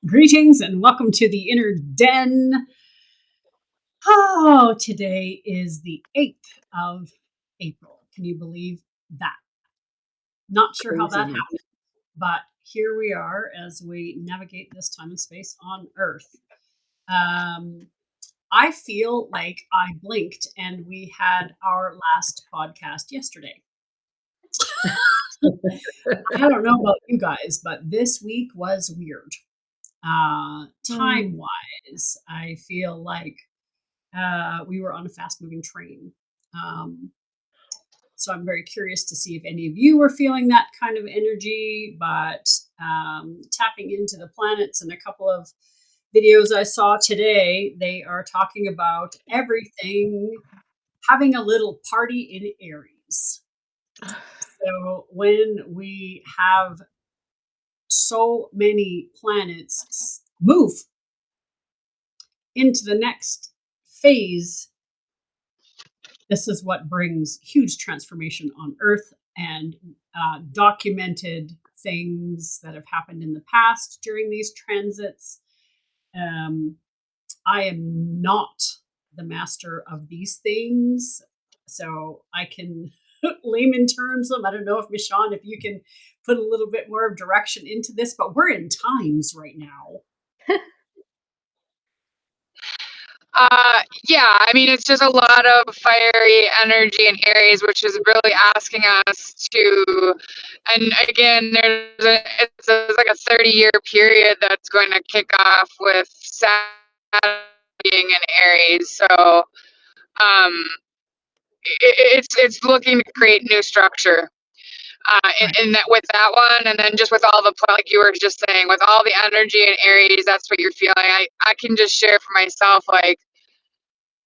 Greetings and welcome to the Inner Den. Oh, today is the 8th of April. Can you believe that? Not sure how that Crazy. happened, but here we are as we navigate this time and space on Earth. Um, I feel like I blinked and we had our last podcast yesterday. I don't know about you guys, but this week was weird. Time Mm. wise, I feel like we were on a fast moving train. Um, so I'm very curious to see if any of you were feeling that kind of energy, but tapping into the planets and a couple of videos I saw today, they are talking about everything having a little party in Aries. So when we have so many planets move into the next phase, this is what brings huge transformation on Earth and documented things that have happened in the past during these transits. Um, I am not the master of these things, so I can layman terms them. I don't know if Michonne, if you can put a little bit more of direction into this, but we're in times right now. Yeah, I mean, it's just a lot of fiery energy in Aries, which is really asking us to, and again, it's like a 30-year period that's going to kick off with Saturn being in Aries. So, it's looking to create new structure. Right. In that with that one, and then just with all the like you were just saying, with all the energy in Aries, that's what you're feeling. I can just share for myself, like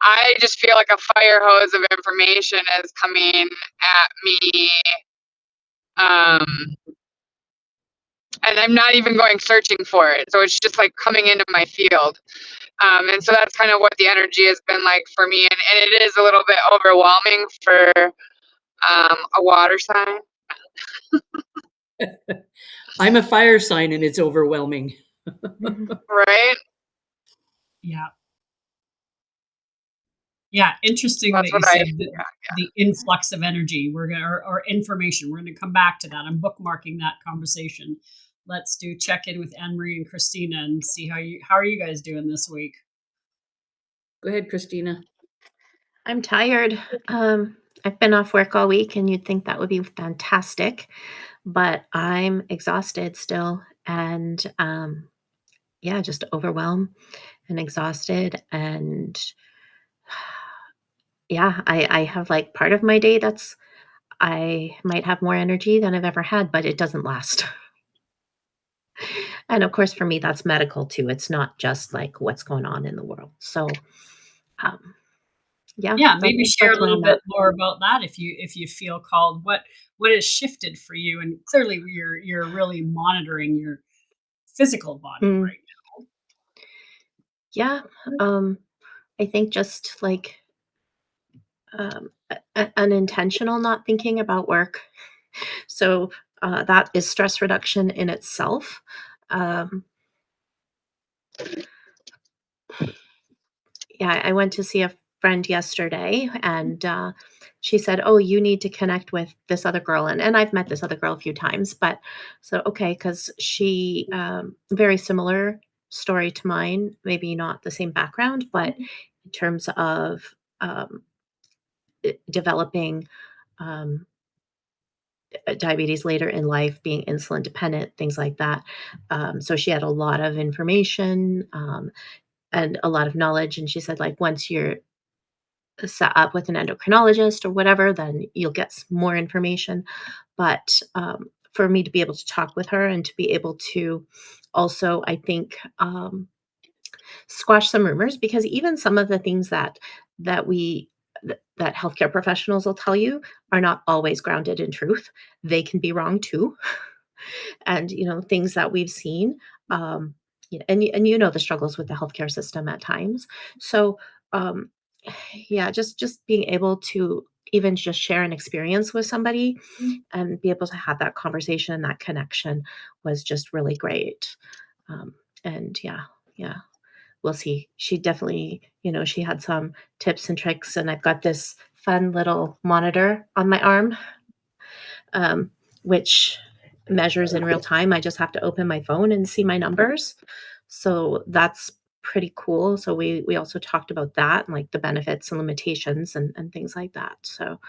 I just feel like a fire hose of information is coming at me. Um, and I'm not even going searching for it. So it's just like coming into my field. And so that's kind of what the energy has been like for me. And it is a little bit overwhelming for a water sign. I'm a fire sign and it's overwhelming. Right? Yeah. Yeah, interesting That's that you what I, said the influx of energy. We're gonna or information. We're gonna come back to that. I'm bookmarking that conversation. Let's do check in with Anne Marie and Christina and see how are you guys doing this week? Go ahead, Christina. I'm tired. I've been off work all week, and you'd think that would be fantastic, but I'm exhausted still, and yeah, just overwhelmed and exhausted, and yeah, I have like part of my day that's I might have more energy than I've ever had, but it doesn't last. And of course, for me, that's medical too. It's not just like what's going on in the world. So, um, yeah, Yeah, maybe share that's a where little I'm bit at. more about that if you feel called. What has shifted for you? And clearly you're really monitoring your physical body Mm, right yeah, um, I think just like unintentional not thinking about work. So that is stress reduction in itself. Um, yeah, I went to see a friend yesterday, and she said, "Oh, you need to connect with this other girl," and I've met this other girl a few times, but so okay, because she very similar story to mine, maybe not the same background, but in terms of um, developing. Um, Diabetes later in life, being insulin dependent, things like that. So she had a lot of information and a lot of knowledge. And she said, like, once you're set up with an endocrinologist or whatever, then you'll get more information. But for me to be able to talk with her and to be able to also, I think, squash some rumors, because even some of the things that we that healthcare professionals will tell you are not always grounded in truth. They can be wrong too. And things that we've seen, and you know the struggles with the healthcare system at times. So um yeah, just being able to even just share an experience with somebody and be able to have that conversation, that connection was just really great. um and yeah, we'll see. She definitely, she had some tips and tricks, and I've got this fun little monitor on my arm, um, which measures in real time. I just have to open my phone and see my numbers. So that's pretty cool. So we also talked about that and like the benefits and limitations and things like that. So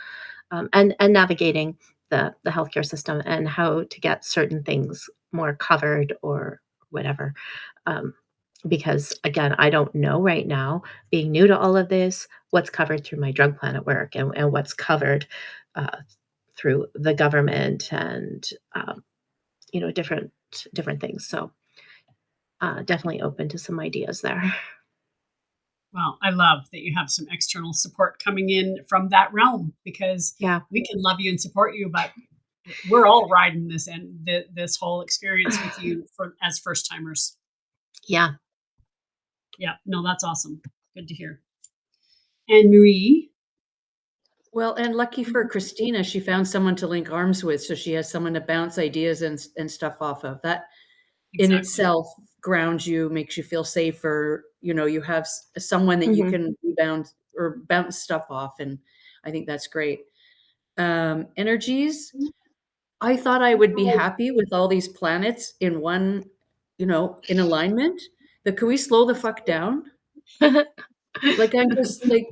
and navigating the healthcare system and how to get certain things more covered or whatever. Um, because again, I don't know right now, being new to all of this, what's covered through my drug plan at work and what's covered uh, through the government and different things. So definitely open to some ideas there. Well, I love that you have some external support coming in from that realm because Yeah. we can love you and support you, but we're all riding this and this whole experience with you for as first timers. Yeah. Yeah, no, that's awesome. Good to hear. And Marie, Well, and lucky for Christina, she found someone to link arms with, so she has someone to bounce ideas and stuff off of. That in exactly. itself grounds you, makes you feel safer. You have someone that you Mhm. can rebound or bounce stuff off, and I think that's great. Energies. I thought I would be happy with all these planets in one, in alignment. But can we slow the fuck down? Like I'm just like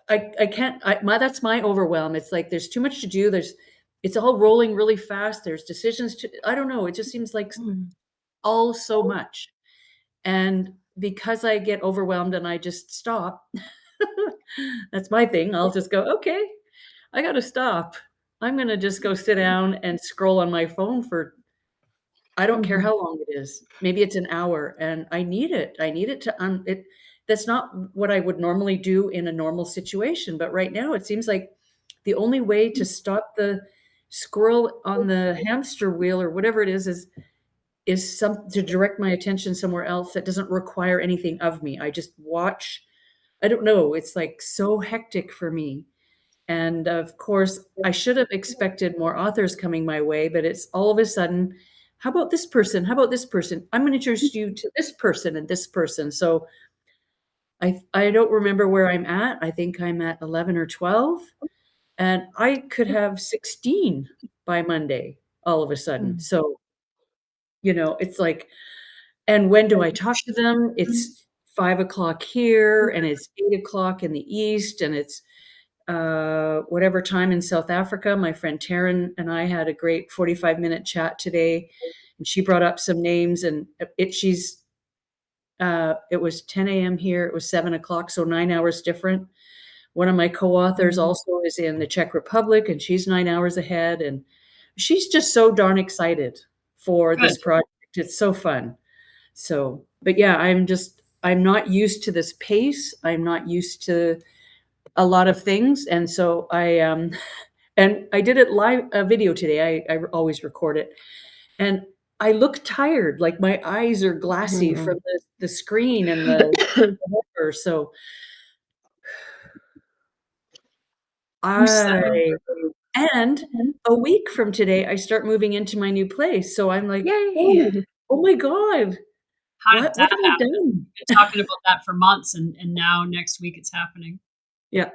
I can't that's my overwhelm. It's like there's too much to do. It's all rolling really fast. There's decisions to I don't know. It just seems like Mm. all so much. And because I get overwhelmed and I just stop, that's my thing. I'll just go, okay, I got to stop. I'm going to just go sit down and scroll on my phone for, I don't care Mhm. how long it is. Maybe it's an hour and I need it. I need it it. That's not what I would normally do in a normal situation. But right now it seems like the only way to stop the squirrel on the hamster wheel or whatever it is some to direct my attention somewhere else that doesn't require anything of me. I just watch. I don't know. It's like so hectic for me. And of course, I should have expected more authors coming my way, but it's all of a sudden, how about this person? How about this person? I'm going to introduce you to this person and this person. So I don't remember where I'm at. I think I'm at 11 or 12, and I could have 16 by Monday all of a sudden. Mm. So, it's like, and when do I talk to them? It's 5 o'clock here, and it's 8 o'clock in the East, and it's whatever time in South Africa. My friend Taryn and I had a great 45-minute chat today, and she brought up some names, and it was 10 a.m. here. It was 7 o'clock, so 9 hours different. One of my co-authors Mhm. also is in the Czech Republic, and she's 9 hours ahead, and she's just so darn excited for Good. this project. It's so fun. So, but yeah, I'm not used to this pace. I'm not used to a lot of things. And so and I did it live a video today. I always record it. And I look tired, like my eyes are glassy from Mhm. the screen and the whatever. So You sound I and a week from today, I start moving into my new place. So I'm like, Yay. oh my God, how did what that have I happen? done? We've been talking about that for months and now next week it's happening. Yeah.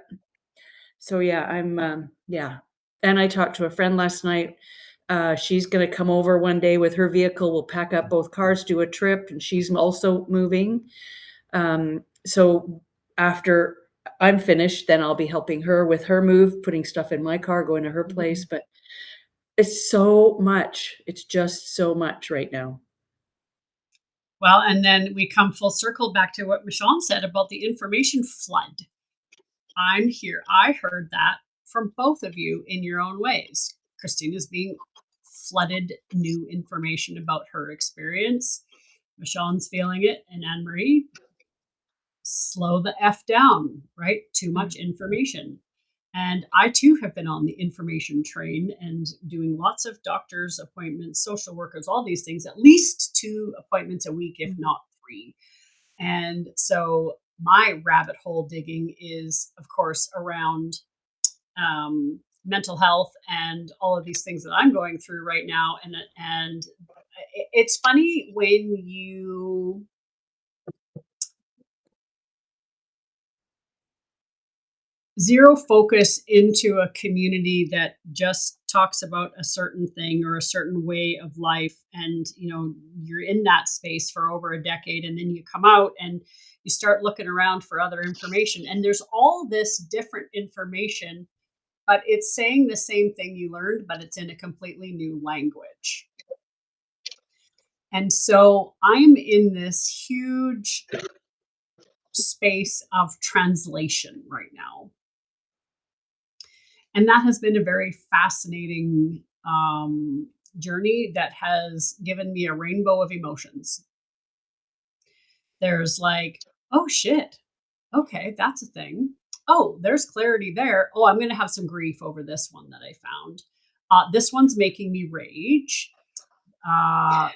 So yeah, yeah. And I talked to a friend last night. She's going to come over one day with her vehicle. We'll pack up both cars, do a trip, and she's also moving. So after I'm finished, then I'll be helping her with her move, putting stuff in my car, going to her place. Mhm. But it's so much. It's just so much right now. Well, and then we come full circle back to what Michonne said about the information flood. I'm here. I heard that from both of you in your own ways. Christina's being flooded new information about her experience. Michonne's feeling it, and Anne Marie, slow the F down, right? Too much Mm. information. And I too have been on the information train and doing lots of doctor's appointments, social workers, all these things, at least 2 appointments a week, if Mhm. not 3. And so my rabbit hole digging is, of course, around mental health and all of these things that I'm going through right now. And it's funny when you zero focus into a community that just talks about a certain thing or a certain way of life, and you're in that space for over a decade, and then you come out and you start looking around for other information, and there's all this different information, but it's saying the same thing you learned, but it's in a completely new language. And so I'm in this huge space of translation right now. And that has been a very fascinating journey that has given me a rainbow of emotions. There's like, oh shit, okay, that's a thing. Oh, there's clarity there. Oh, I'm going to have some grief over this one that I found. This one's making me rage.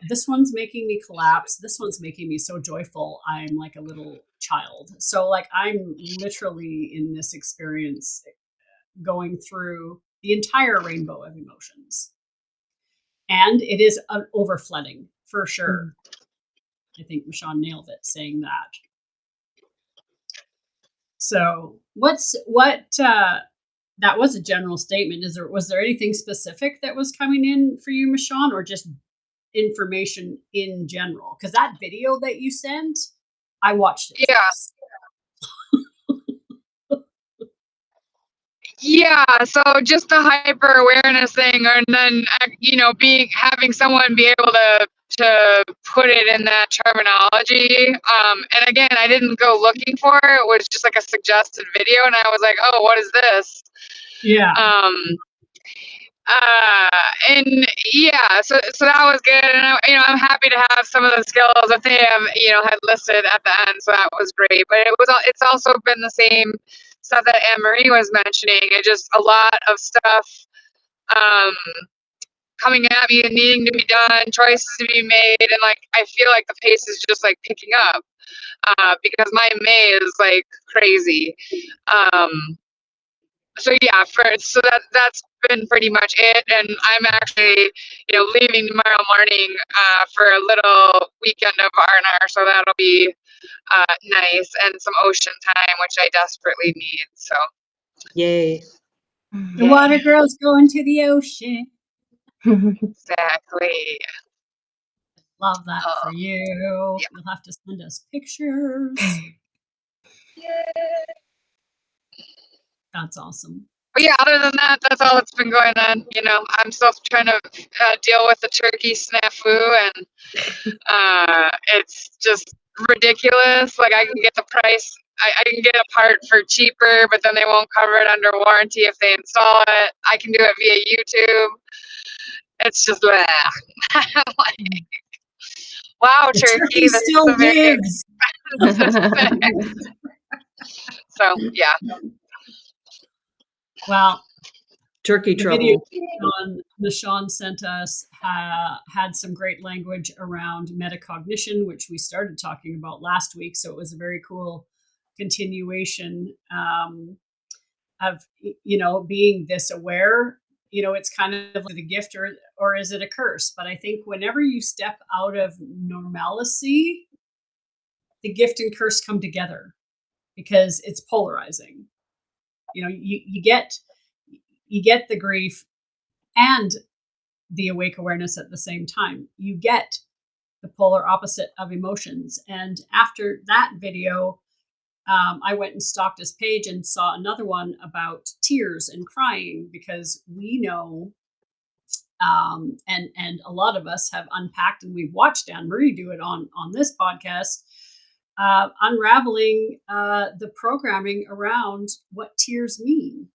This one's making me collapse. This one's making me so joyful. I'm like a little child. So, like, I'm literally in this experience going through the entire rainbow of emotions. And it is an overflooding for sure. I think Michonne nailed it saying that. So that was a general statement. Was there anything specific that was coming in for you, Michonne, or just information in general? Because that video that you sent, I watched it Yeah. twice. Yeah, so just the hyper awareness thing, and then having someone be able to put it in that terminology. And again, I didn't go looking for it. It was just like a suggested video, and I was like, oh, what is this? Yeah. And yeah, so that was good, and I'm happy to have some of the skills that they have had listed at the end, so that was great. But it's also been the same stuff that Anne Marie was mentioning, and just a lot of stuff um, coming at me and needing to be done, choices to be made, and like I feel like the pace is just like picking up because my May is like crazy. So yeah, so that's been pretty much it, and I'm actually leaving tomorrow morning for a little weekend of R&R, so that'll be nice, and some ocean time, which I desperately need. So Yay. The water girls going to the ocean. exactly. Love that for you. Yeah. You'll have to send us pictures. That's awesome. But yeah, other than that, that's all that's been going on. I'm still trying to deal with the turkey snafu, and it's just ridiculous. Like I can get the price, I can get a part for cheaper, but then they won't cover it under warranty if they install it. I can do it via YouTube. It's just blah. I'm like, wow, The turkey, turkey this is still a very lives. expensive. So yeah. Well, Turkey the video trouble. Michonne sent us had some great language around metacognition, which we started talking about last week. So it was a very cool continuation of being this aware. It's kind of like a gift or is it a curse? But I think whenever you step out of normalcy, the gift and curse come together because it's polarizing. You get the grief and the awake awareness at the same time. You get the polar opposite of emotions. And after that video, I went and stalked his page and saw another one about tears and crying, because we know, and a lot of us have unpacked, and we've watched Anne Marie do it on this podcast, unraveling the programming around what tears mean.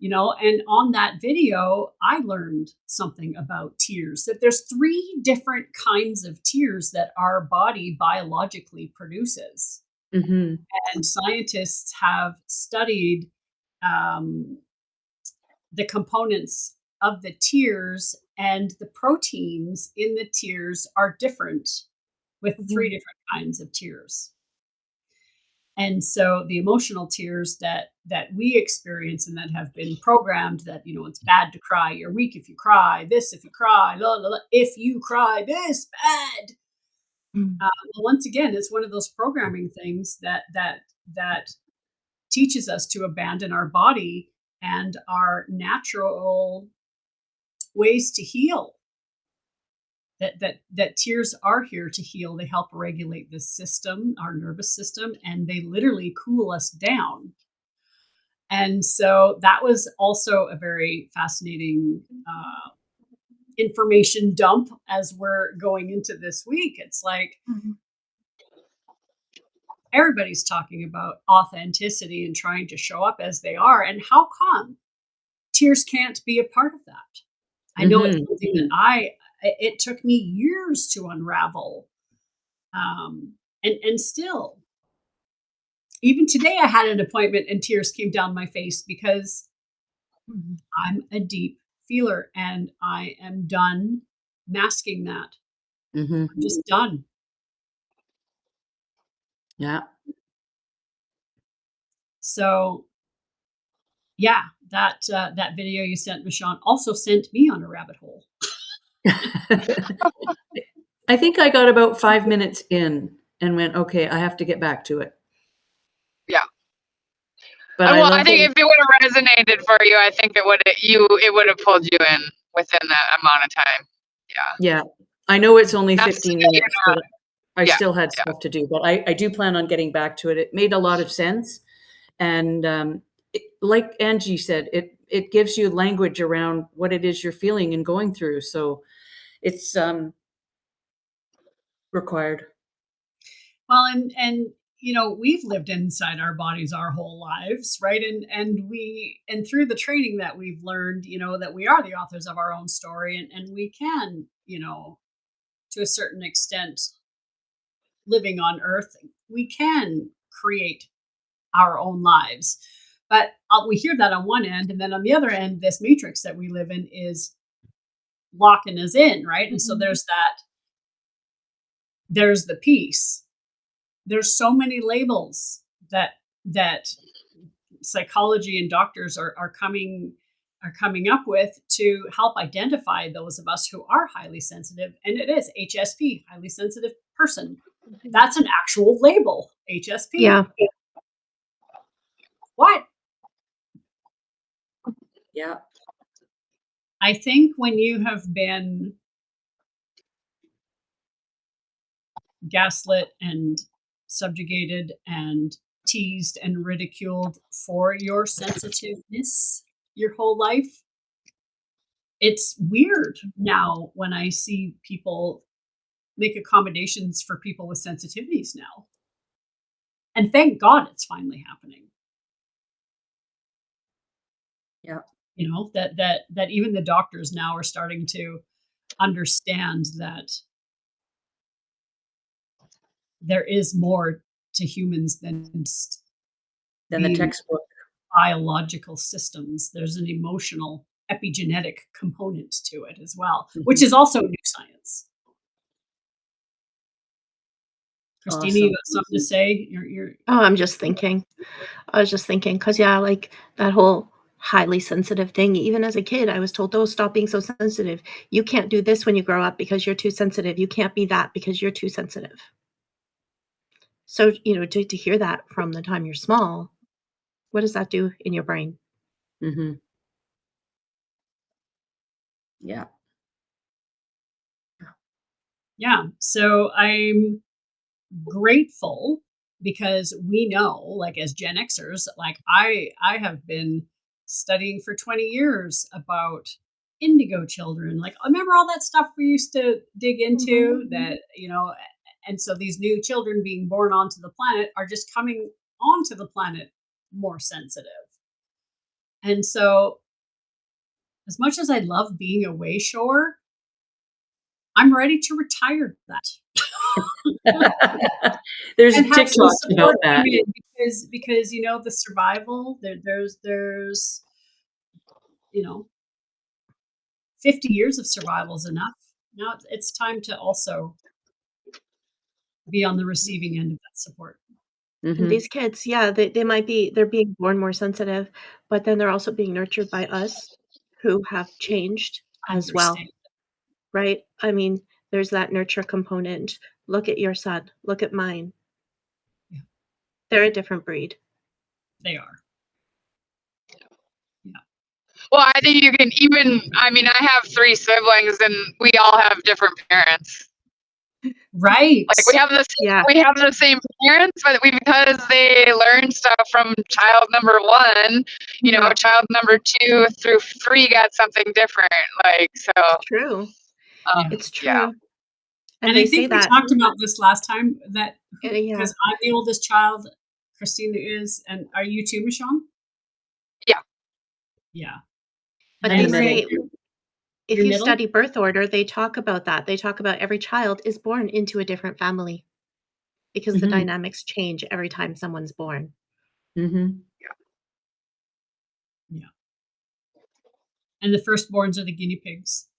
And on that video, I learned something about tears, that there's 3 different kinds of tears that our body biologically produces. Mm-hmm. And scientists have studied the components of the tears, and the proteins in the tears are different with 3 different kinds of tears. And so the emotional tears that we experience and that have been programmed that, it's bad to cry, you're weak if you cry, this if you cry, la, la, la, if you cry, this bad. Mm. Well, once again, it's one of those programming things that teaches us to abandon our body and our natural ways to heal. That tears are here to heal. They help regulate the system, our nervous system, and they literally cool us down. And so that was also a very fascinating information dump as we're going into this week. It's like Mhm. everybody's talking about authenticity and trying to show up as they are. And how come tears can't be a part of that? I know it's Mhm, something that mhm. it took me years to unravel. And still, even today, I had an appointment and tears came down my face because Mhm. I'm a deep feeler and I am done masking that. Mhm. I'm just done. Yeah. So yeah, that video you sent, Michonne, also sent me on a rabbit hole. I think I got about 5 minutes in and went, "Okay, I have to get back to it." Yeah. But I Well, I love think that. if it would have resonated for you, I think it would have pulled you in within that amount of time. Yeah. Yeah. I know it's only That's 15 minutes, but I yeah, still had yeah. stuff to do, but I do plan on getting back to it. It made a lot of sense, and, like Angie said, it gives you language around what it is you're feeling and going through, so it's, required. Well, and we've lived inside our bodies our whole lives, right? And through the training that we've learned, that we are the authors of our own story, and we can, to a certain extent, living on Earth, we can create our own lives. But we hear that on one end, and then on the other end, this matrix that we live in is locking us in, right? And so Mhm. there's the piece. There's so many labels that psychology and doctors are coming up with to help identify those of us who are highly sensitive, and it is HSP, highly sensitive person. That's an actual label, HSP. Yeah. What? Yeah. I think when you have been gaslit and subjugated and teased and ridiculed for your sensitiveness your whole life, it's weird now when I see people make accommodations for people with sensitivities now. And thank God it's finally happening. Yeah. That even the doctors now are starting to understand that there is more to humans than just Then the being textbook. biological systems. There's an emotional epigenetic component to it as well, which Mhm. is also new science. Christina, you Awesome. got something to say? You're Oh, I'm just thinking. I was just thinking, cause yeah, like, that whole highly sensitive thing, even as a kid, I was told, "Oh, stop being so sensitive. You can't do this when you grow up because you're too sensitive. You can't be that because you're too sensitive." So, to hear that from the time you're small, what does that do in your brain? Mhm. Yeah. yeah. So I'm grateful because we know, like as Gen Xers, like I have been studying for 20 years about indigo children. Like remember all that stuff we used to dig Mhm. into that, and so these new children being born onto the planet are just coming onto the planet more sensitive. And so as much as I love being a way shore, I'm ready to retire that There's and a have some TikTok about support come that. in because the survival there's 50 years of survival is enough. Now it's time to also be on the receiving end of that support. And Mhm. these kids, yeah, they might be they're being born more sensitive, but then they're also being nurtured by us who have changed as well, Understand. right? I mean, there's that nurture component. Look at your son, look at mine. Yeah, They're a different breed. they are. Yeah. Well, I think you can even, I mean, I have three siblings and we all have different parents. Right. Like Yeah, we have the same parents, but because they learn stuff from child number one, Yeah. child number 2 through 3 got something different. Like, so, it's true. Yeah. It's yeah. true. And And I they say think we that, talked about this last time that yeah. because I'm the oldest child, Christina is, and are you too, Michonne? Yeah. Yeah. But I'm they the And middle. say so if you're you middle? study birth order, they talk about that. They talk about every child is born into a different family because the Mhm. dynamics change every time someone's born. Mhm. Yeah. And the firstborns are the guinea pigs.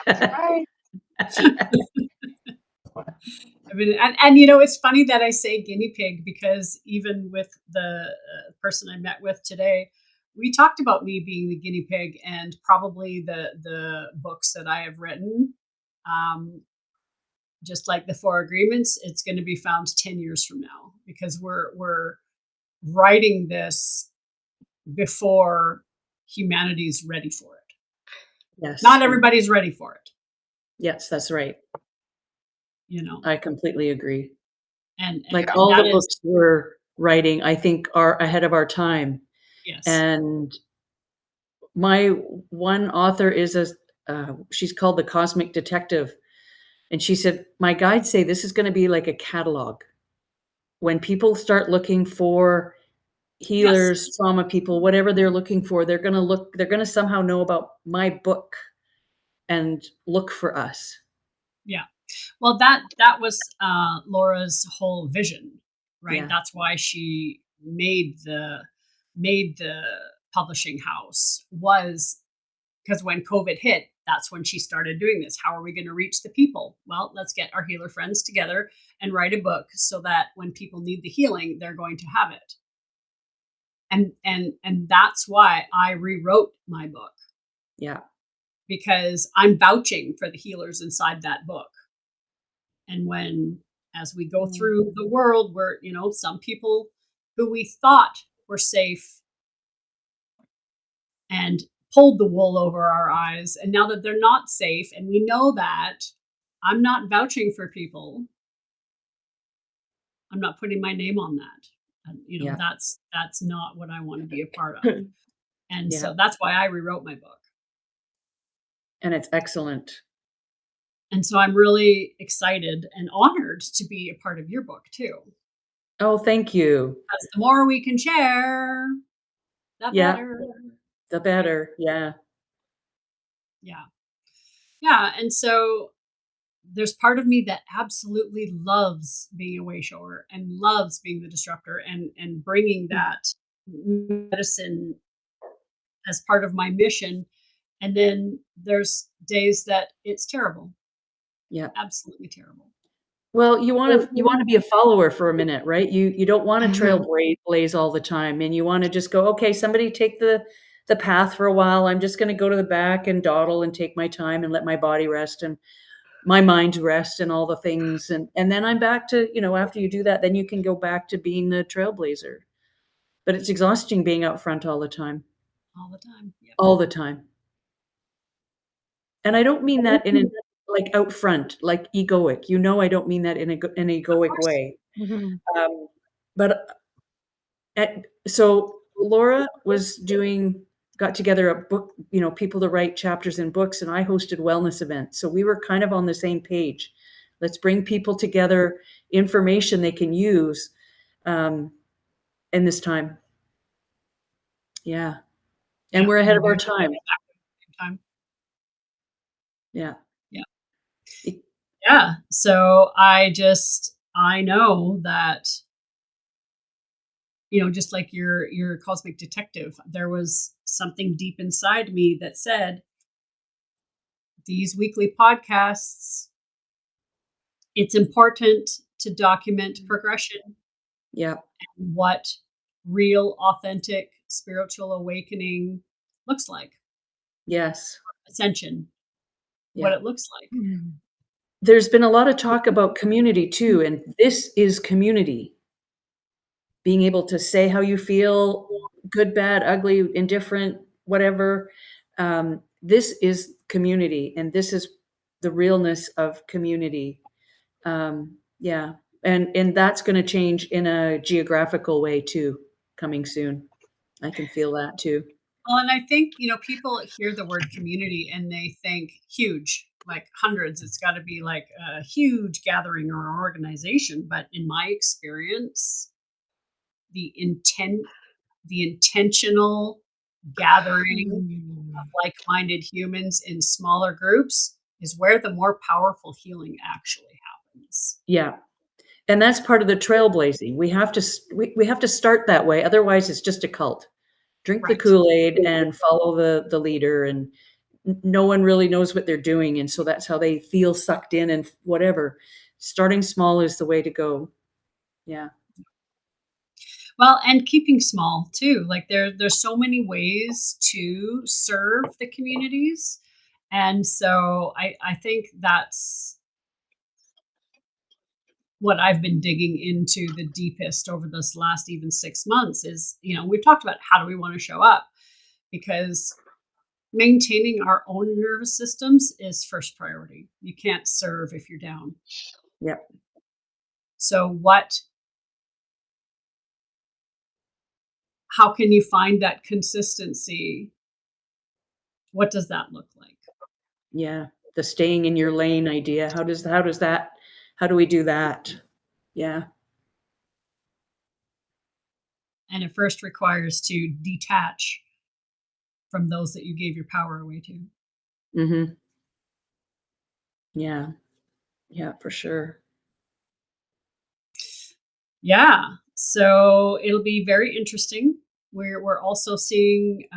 That's right. I mean, and you know, it's funny that I say guinea pig because even with the person I met with today, we talked about me being the guinea pig and probably the books that I have written. Um, just like the Four Agreements, it's going to be found 10 years from now because we're writing this before humanity's ready for it. Yes. Not everybody's ready for it, Yes, that's right. you know, I completely agree. and Like, Yeah. all that the is books we're writing, I think, are ahead of our time, yes, and my one author is she's called the Cosmic Detective, and she said, "My guides say this is gonna be like a catalog. When people start looking for yes, healers, trauma people, whatever they're looking for, they're gonna somehow know about my book and look for us." yeah. Well, that was Laura's whole vision, right? Yeah. That's why she made the publishing house was because when COVID hit, that's when she started doing this. How are we going to reach the people? Well, let's get our healer friends together and write a book so that when people need the healing, they're going to have it. And that's why I rewrote my book Yeah. because I'm vouching for the healers inside that book. And when as we go Mm. through the world where, some people who we thought were safe and pulled the wool over our eyes, and now that they're not safe and we know that, I'm not vouching for people. I'm not putting my name on that. And, Yeah. that's not what I want to be a part of. And Yeah. so that's why I rewrote my book. And it's excellent. And so I'm really excited and honored to be a part of your book too. Oh, thank you. Because the more we can share, the Yeah, better. the Right? better. Yeah. Yeah. Yeah. And so there's part of me that absolutely loves being a way shower and loves being the disruptor and bringing that medicine as part of my mission. And then there's days that it's terrible, Yeah. absolutely terrible. Well, you wanna be a follower for a minute, right? You don't wanna Mhm. blaze all the time, and you wanna just go, "Okay, somebody take the path for a while. I'm just gonna go to the back and dawdle and take my time and let my body rest and my mind rest and all the things," and then I'm back to, after you do that, then you can go back to being the trailblazer. But it's exhausting being out front all the time. All the time. Yep. All the time. And I Yep. don't mean that in an like, out front, like, egoic. I don't mean that in an Of egoic course. way. Mhm. But so Laura got together a book, people to write chapters in books, and I hosted wellness events. So we were kind of on the same page. Let's bring people together, information they can use um, in this time. Yeah. And Yeah. we're ahead And of our doing it time. exactly at the same time. Yeah. Yeah. It- Yeah. So I know that, just like your cosmic detective, there was something deep inside me that said, these weekly podcasts, it's important to document progression. Yeah. and what real, authentic spiritual awakening looks like, Yes. ascension, what Yeah. it looks like. Mm. There's been a lot of talk about community too, and this is community. Being able to say how you feel, good, bad, ugly, indifferent, whatever. This is community, and this is the realness of community. Yeah, and that's going to change in a geographical way too, coming soon. I can feel that too. Well, and I think, people hear the word community and they think huge, like hundreds. It's got to be like a huge gathering or organization. But in my experience, the intentional gathering of Mm. like-minded humans in smaller groups is where the more powerful healing actually happens. Yeah, and that's part of the trailblazing. We have to start that way. Otherwise, it's just a cult. Drink the Right. Kool-Aid and follow the leader, and no one really knows what they're doing, and so that's how they feel sucked in and whatever. Starting small is the way to go. Yeah. Well, and keeping small too. Like there's so many ways to serve the communities. And so I think that's what I've been digging into the deepest over this last even 6 months is, we've talked about how do we want to show up, because maintaining our own nervous systems is first priority. You can't serve if you're down. Yep. So how can you find that consistency? What does that look like? Yeah. The staying in your lane idea. How do we do that? Yeah. And it first requires to detach from those that you gave your power away to. Mhm. Yeah. Yeah, for sure. Yeah. So it'll be very interesting. We're also seeing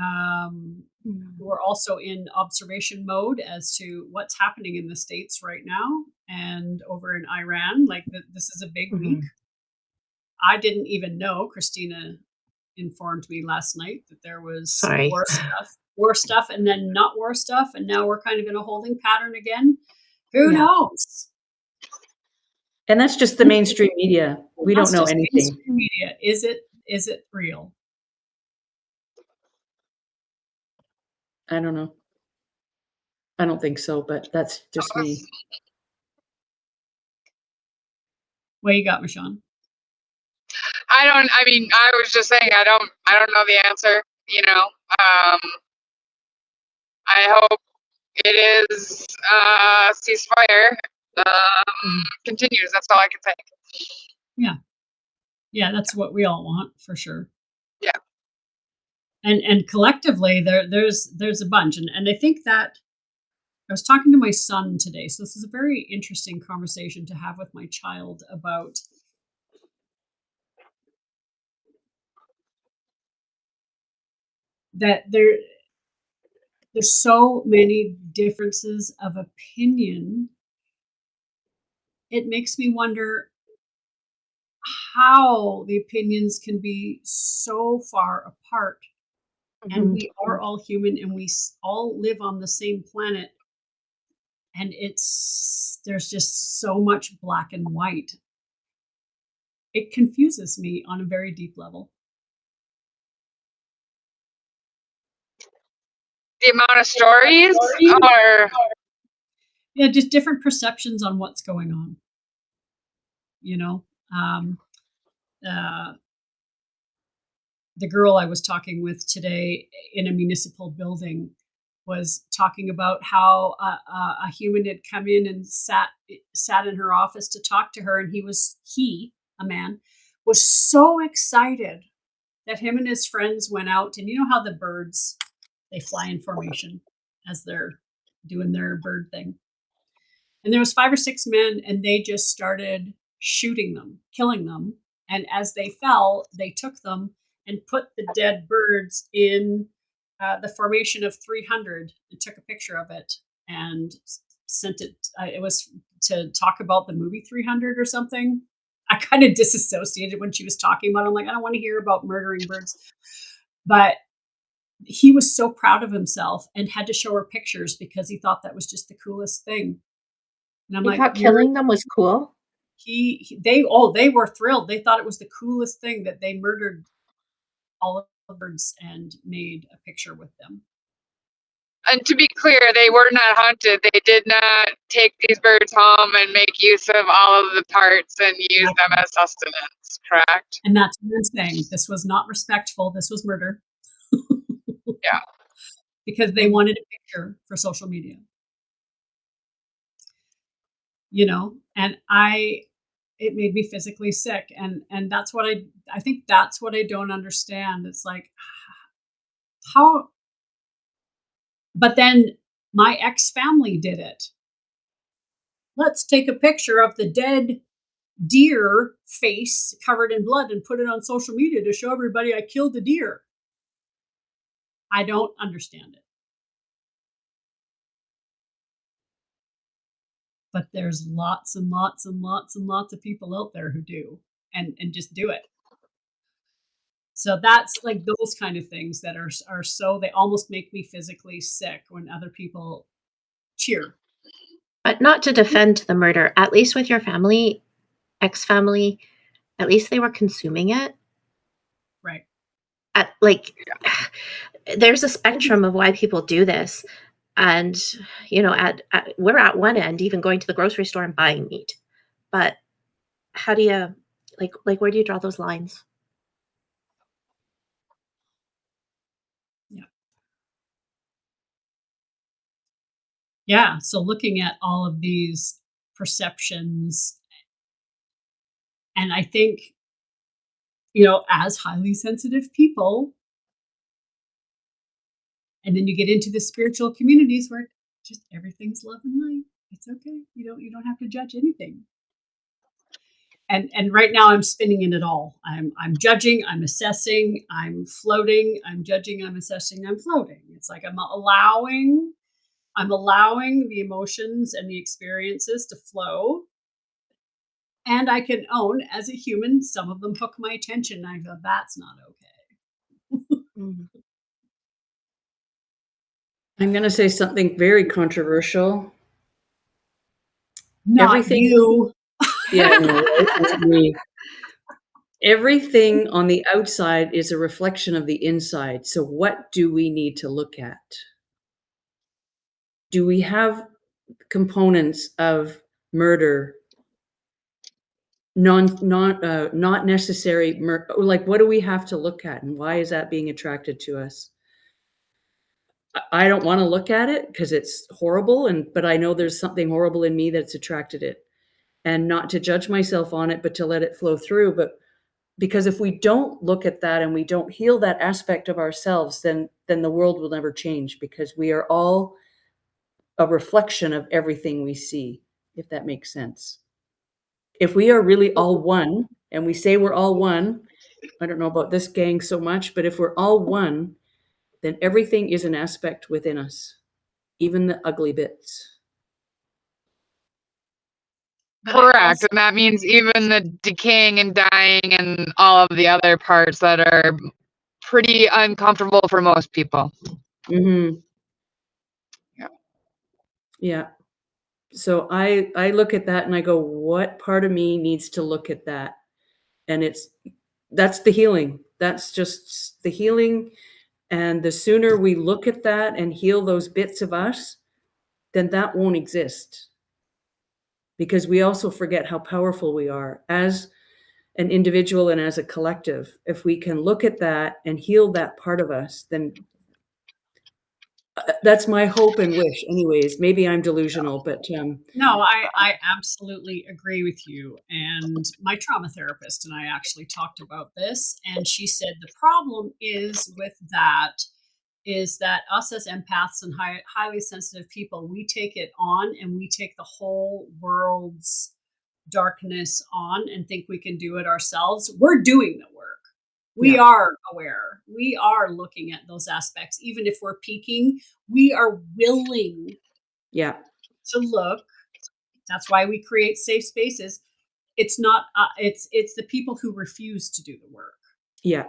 Mm. we're also in observation mode as to what's happening in the States right now and over in Iran. Like this is a big week. Mhm. I didn't even know. Christina informed me last night that there was Sorry. war stuff, and then not war stuff, and now we're kind of in a holding pattern again. Who Yeah. knows? And that's just the mainstream media. We don't That's know just anything. mainstream media. Is it real? I don't know. I don't think so, but that's just me. What you got, Michonne? I mean, I was just saying, I don't know the answer, you know. I hope it is, ceasefire, Mhm. continues. That's all I can think. Yeah. Yeah, that's what we all want for sure. Yeah. And collectively there's a bunch. And I think that I was talking to my son today. So this is a very interesting conversation to have with my child about that there's so many differences of opinion. It makes me wonder how the opinions can be so far apart, and Mhm. we are all human, and we all live on the same planet, and there's just so much black and white. It confuses me on a very deep level. The amount of stories, or Yeah, just different perceptions on what's going on, you know um, uh, the girl I was talking with today in a municipal building was talking about how a human had come in and sat in her office to talk to her, and a man, was so excited that him and his friends went out, and you know how the birds, they fly in formation as they're doing their bird thing, and there was 5 or 6 men, and they just started shooting them, killing them, and as they fell, they took them and put the dead birds in, the formation of 300, and took a picture of it and sent it. It was to talk about the movie 300 or something. I kind of disassociated when she was talking about it. I'm like, I don't want to hear about murdering birds. But he was so proud of himself and had to show her pictures because he thought that was just the coolest thing. And I'm He like, thought killing them was cool. they were thrilled. They thought it was the coolest thing that they murdered all of the birds and made a picture with them. And to be clear, they were not hunted. They did not take these birds home and make use of all of the parts and use them as sustenance, correct? And that's what I'm saying. This was not respectful. This was murder. Yeah. Because they wanted a picture for social media. You know, and it made me physically sick. And that's what I think that's what I don't understand. It's like, how, but then my ex-family did it. Let's take a picture of the dead deer face covered in blood and put it on social media to show everybody I killed a deer. I don't understand it. But there's lots and lots and lots and lots of people out there who do and just do it. So that's like those kind of things that are so they almost make me physically sick when other people cheer. But not to defend the murder, at least with your family, ex-family, at least they were consuming it. Right. There's a spectrum of why people do this. And, we're at one end, even going to the grocery store and buying meat. But how do you, where do you draw those lines? Yeah. So looking at all of these perceptions, and I think, as highly sensitive people, and then you get into the spiritual communities where just everything's love and light. It's okay. You don't have to judge anything. And right now I'm spinning in it all. I'm judging, I'm assessing, I'm floating, I'm judging, I'm assessing, I'm floating. It's like I'm allowing the emotions and the experiences to flow. And I can own as a human, some of them hook my attention. And I go, that's not okay. I'm going to say something very controversial. Not Everything, you. yeah, I know, right? Not me. Everything on the outside is a reflection of the inside. So what do we need to look at? Do we have components of murder, not necessary, like what do we have to look at and why is that being attracted to us? I don't want to look at it because it's horrible, but I know there's something horrible in me that's attracted it, and not to judge myself on it, but to let it flow through. But because if we don't look at that and we don't heal that aspect of ourselves, then the world will never change, because we are all a reflection of everything we see, if that makes sense. If we are really all one, and we say we're all one, I don't know about this gang so much, but if we're all one, then everything is an aspect within us, even the ugly bits. Correct. And that means even the decaying and dying and all of the other parts that are pretty uncomfortable for most people. Mm-hmm. Yeah. Yeah. So I look at that and I go, what part of me needs to look at that? And that's the healing. That's just the healing. And the sooner we look at that and heal those bits of us, then that won't exist. Because we also forget how powerful we are as an individual and as a collective. If we can look at that and heal that part of us, then that's my hope and wish. Anyways, maybe I'm delusional, but No, I absolutely agree with you. And my trauma therapist and I actually talked about this, and she said the problem is with that is that us as empaths and highly sensitive people, we take it on and we take the whole world's darkness on and think we can do it ourselves. We're doing the work. We are aware. We are looking at those aspects. Even if we're peeking, we are willing yeah. to look. That's why we create safe spaces. it's not, it's the people who refuse to do the work. Yeah.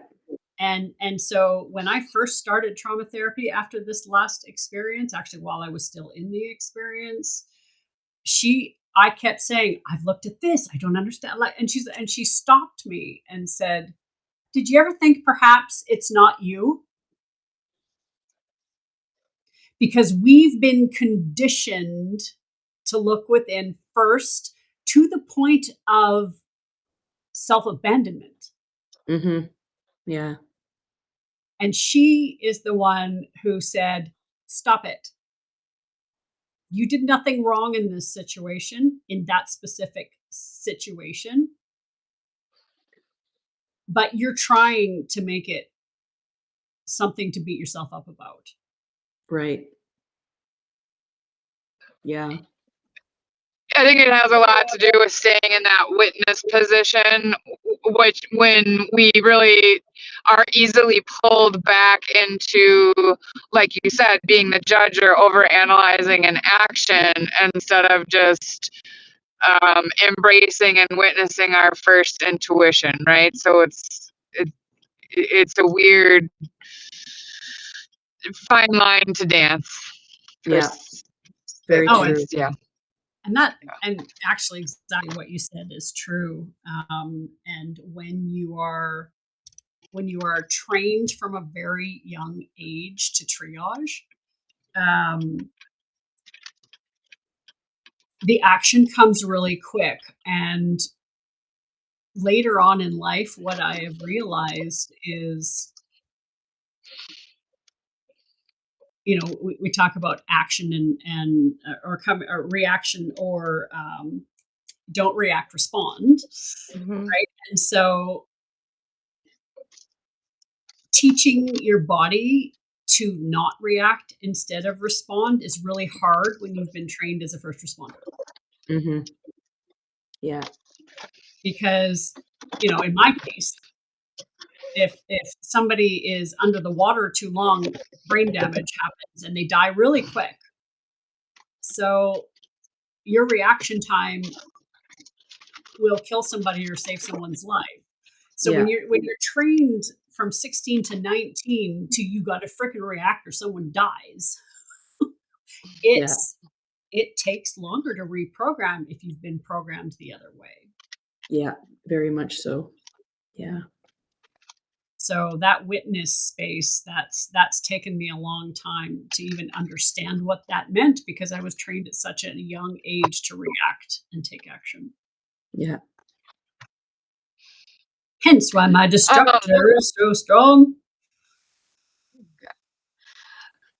And so when I first started trauma therapy after this last experience, actually while I was still in the experience, I kept saying, "I've looked at this. I don't understand." Like, and she stopped me and said, "Did you ever think perhaps it's not you?" Because we've been conditioned to look within first to the point of self-abandonment. Mhm. Yeah. And she is the one who said, "Stop it. You did nothing wrong in this situation, in that specific situation, but you're trying to make it something to beat yourself up about." Right. Yeah. I think it has a lot to do with staying in that witness position, which when we really are easily pulled back into, like you said, being the judge or over analyzing an action instead of just embracing and witnessing our first intuition, right? So it's a weird fine line to dance. Yeah. First, Very Oh, true. yeah. and that, and actually exactly what you said is true. And when you are trained from a very young age to triage, um, the action comes really quick. And later on in life, what I have realized is, we talk about action and or reaction, or don't react, respond, Mhm. right? And so teaching your body to not react instead of respond is really hard when you've been trained as a first responder. Mhm. Yeah. Because, in my case, if somebody is under the water too long, brain damage happens and they die really quick. So your reaction time will kill somebody or save someone's life. So Yeah. when you're trained from 16 to 19 to you got to freaking react or someone dies, Yeah. it takes longer to reprogram if you've been programmed the other way. Yeah. Very much so. Yeah. So that witness space, that's taken me a long time to even understand what that meant, because I was trained at such a young age to react and take action. Yeah. Hence why my Um, destructor is so strong.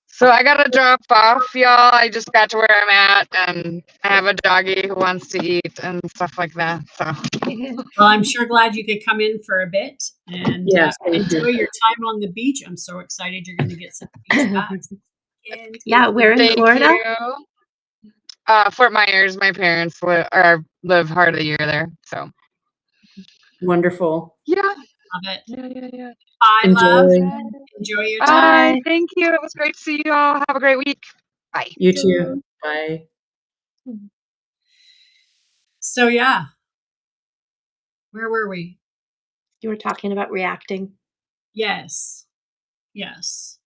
So I gotta drop off, y'all. I just got to where I'm at, and I have a doggy who wants to eat and stuff like that. So Well, I'm sure glad you could come in for a bit and Yes, thank enjoy you. your time on the beach. I'm so excited you're going to get some beach bags. And Yeah, we're in thank Florida. you. Fort Myers. My parents live part of the year there. So Wonderful. yeah, love it. yeah. Bye, love. Enjoy. Enjoy your Bye. time. Bye. Thank you. It was great to see you all. Have a great week. Bye. You too. Bye. So, yeah, where were we? You were talking about reacting. Yes. Yes.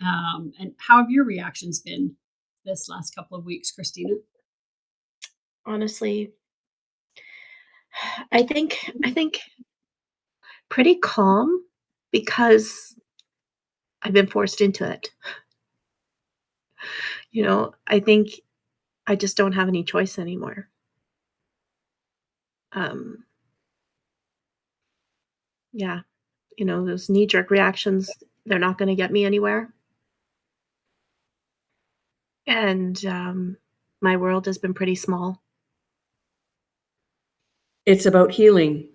And how have your reactions been this last couple of weeks, Christina? Honestly, I think pretty calm because I've been forced into it. I think I just don't have any choice anymore. Um, yeah, those knee-jerk reactions, they're not going to get me anywhere. And my world has been pretty small. It's about healing,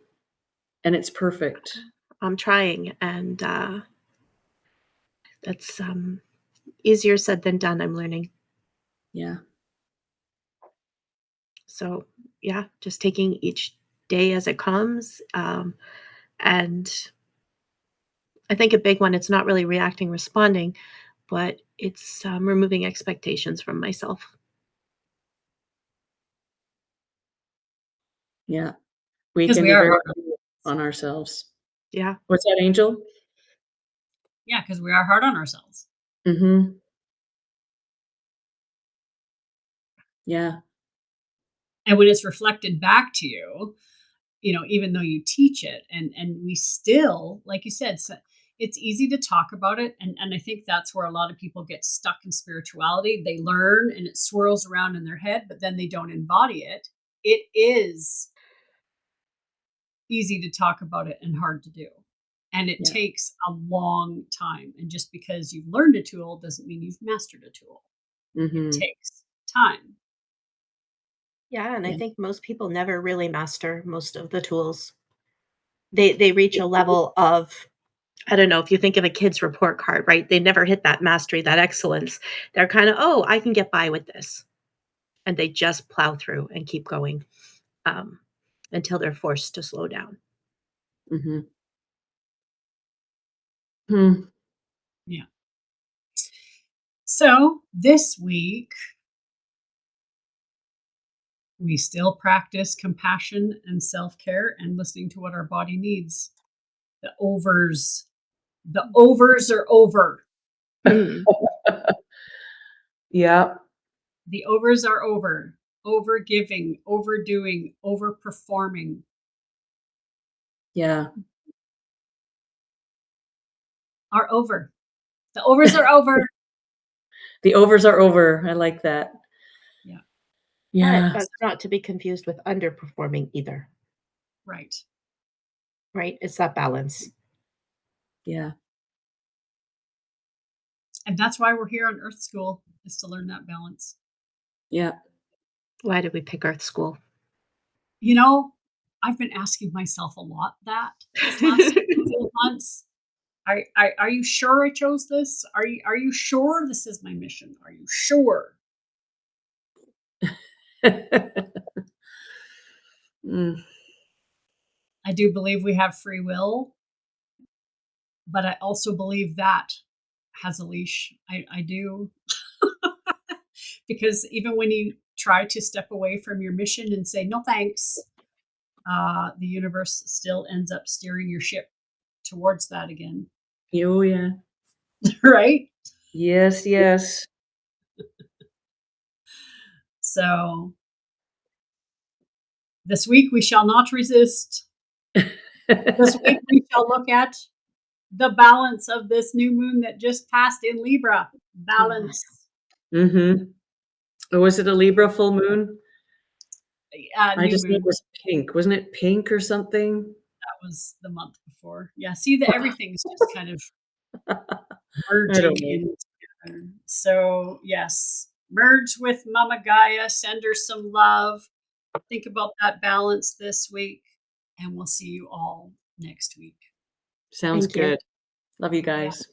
and it's perfect. I'm trying, and that's easier said than done, I'm learning. Yeah. So, yeah, just taking each day as it comes. And I think a big one, it's not really reacting, responding, but it's removing expectations from myself. Yeah. We because can we be are very hard. hard on ourselves. Yeah. What's that, Angel? Yeah, because we are hard on ourselves. Mhm. Yeah. And when it's reflected back to you, even though you teach it, and we still, like you said, it's easy to talk about it, and I think that's where a lot of people get stuck in spirituality. They learn and it swirls around in their head, but then they don't embody it. It is easy to talk about it and hard to do. And it Yeah. takes a long time. And just because you've learned a tool doesn't mean you've mastered a tool. It Mhm. takes time. Yeah, and I Yeah. think most people never really master most of the tools. They reach a level of, I don't know, if you think of a kid's report card, right? They never hit that mastery, that excellence. They're kind of, oh, I can get by with this. And they just plow through and keep going um, until they're forced to slow down. Mhm. Hmm. Yeah. So this week, we still practice compassion and self care and listening to what our body needs. The overs are over. Mm. Yeah. The overs are over. Over giving, overdoing, overperforming Yeah. are over. The overs are over. The overs are over. I like that. Yeah, Yeah. But not to be confused with underperforming either, right. right? It's that balance. Yeah. And that's why we're here on Earth School, is to learn that balance. Yeah. Why did we pick Earth School? You know, I've been asking myself a lot that this last couple of months. Are you sure I chose this? Are you sure this is my mission? Are you sure? Mm. I do believe we have free will, but I also believe that has a leash. I do. Because even when you try to step away from your mission and say, no thanks, the universe still ends up steering your ship towards that again. Oh, yeah. Right? Yes, yes. So this week we shall not resist. This week we shall look at the balance of this new moon that just passed in Libra. Balance. Mhm. Oh, was it a Libra full moon? I New just knew it moon. was pink. Wasn't it pink or something? That was the month before. Yeah, see that everything's just kind of I merging don't know. in together. So yes, merge with Mama Gaia, send her some love. Think about that balance this week, and we'll see you all next week. Sounds Thank you. good. Love you Yeah. guys.